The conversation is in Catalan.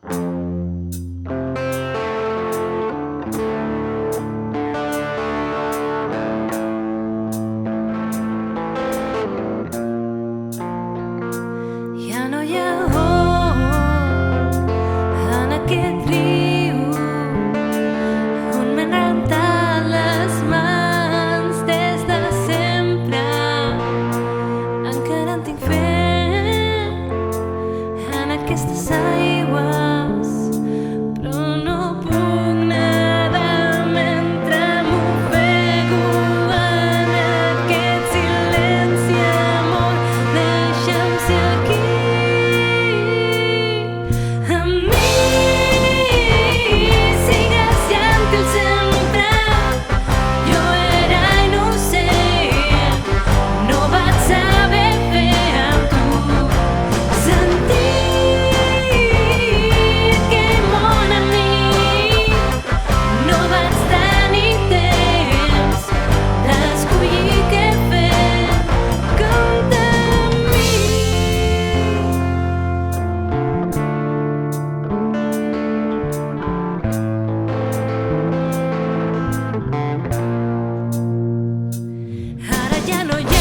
Ja no hi ha or en aquest riu on m'han rentat les mans des de sempre. Encara en tinc fe en aquestes aigües, però no puc nedar mentre m'ofego en aquest silenci. Amor, deixa'm ser aquí amb mi. Sigues gentil sempre. Jo era innocent, no vaig saber fer amb tu. Sentir aquell món en mi, no vaig tenir temps d'escollir què fer. Compta amb mi. Ara ja no hi